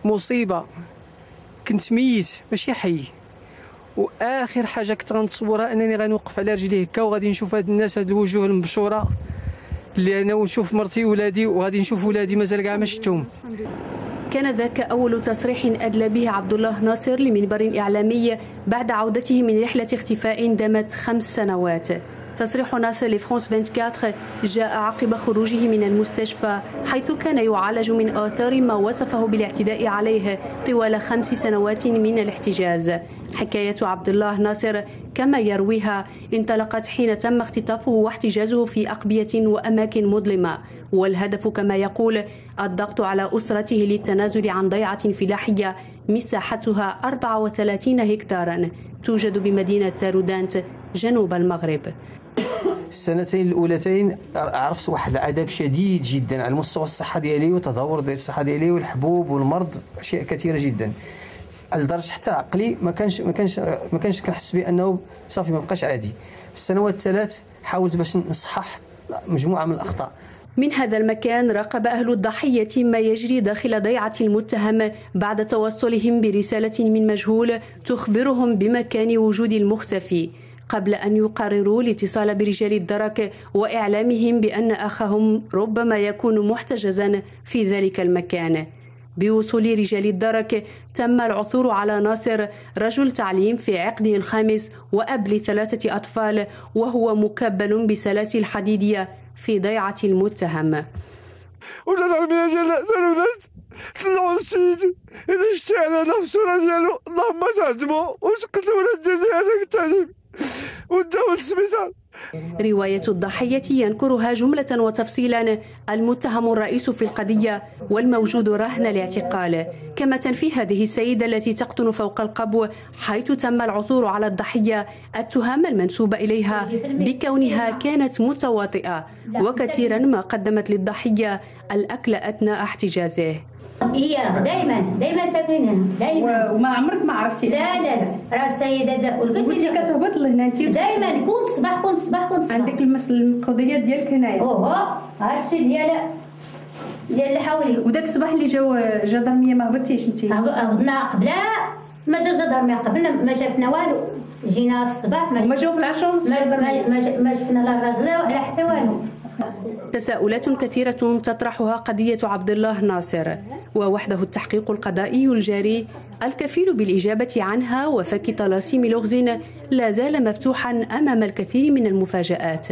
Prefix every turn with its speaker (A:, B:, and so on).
A: مصيبه، كنت ميت ماشي حي. واخر حاجه كنت غنتصورها انني غنوقف على رجلي هكا وغادي نشوف هاد الناس، هاد الوجوه المبشوره اللي انا ونشوف مرتي وولادي، وغادي نشوف ولادي مازال كاع ما شفتهم.
B: كان ذاك أول تصريح أدلى به عبد الله ناصر لمنبر إعلامي بعد عودته من رحلة اختفاء دامت 5 سنوات. تصريح ناصر لفرانس 24 جاء عقب خروجه من المستشفى، حيث كان يعالج من آثار ما وصفه بالاعتداء عليه طوال 5 سنوات من الاحتجاز. حكاية عبد الله ناصر كما يرويها انطلقت حين تم اختطافه واحتجازه في أقبية وأماكن مظلمة، والهدف كما يقول الضغط على أسرته للتنازل عن ضيعة فلاحية مساحتها 34 هكتارا توجد بمدينة تارودانت جنوب المغرب.
A: السنتين الأولتين عرفت واحد العذاب شديد جدا على مستوى الصحة ديالي وتدهور ديال الصحة ديالي والحبوب والمرض، أشياء كثيرة جدا، لدرجة حتى عقلي ما كانش كنحس بأنه صافي ما بقاش عادي. في السنوات الثلاث حاولت باش نصحح مجموعة من الأخطاء.
B: من هذا المكان راقب أهل الضحية ما يجري داخل ضيعة المتهم بعد توصلهم برسالة من مجهول تخبرهم بمكان وجود المختفي، قبل أن يقرروا الاتصال برجال الدرك وإعلامهم بأن أخاهم ربما يكون محتجزا في ذلك المكان. بوصول رجال الدرك تم العثور على ناصر، رجل تعليم في عقده الخامس وأب ل3 أطفال، وهو مكبل بسلاسل حديدية في ضيعة المتهم.
C: ولا من جلالات طلعوا السيد اللي اشتعل نفسه ديالو، اللهم تعدموا وشقتلوا ولاد ديالك التعليم وداو للسبيطار.
B: رواية الضحية ينكرها جملة وتفصيلا المتهم الرئيس في القضية والموجود رهن الاعتقال، كما تنفي هذه السيدة التي تقطن فوق القبو حيث تم العثور على الضحية التهم المنسوبة إليها بكونها كانت متواطئة، وكثيرا ما قدمت للضحية الأكل أثناء احتجازه.
D: هي دائما ساكنين دائما.
B: وما عمرك ما عرفتي؟
D: لا راه السيده
B: وانت كتهبط لهنا انت
D: دائما كون صباح
B: عندك القضيه ديالك هنايا.
D: هادشي ديال اللي حولي.
B: وداك الصباح اللي جا جدرميه ما هبطتيش انت؟
D: هبطنا قبل ما جا جدرميه، قبل ما شفنا والو، جينا الصباح
B: ما جاو في العشاء
D: ما شفنا لا الراجل ولا حتى والو.
B: تساؤلات كثيرة تطرحها قضية عبد الله ناصر، ووحده التحقيق القضائي الجاري الكفيل بالإجابة عنها وفك طلاسم لغز لا زال مفتوحا أمام الكثير من المفاجآت.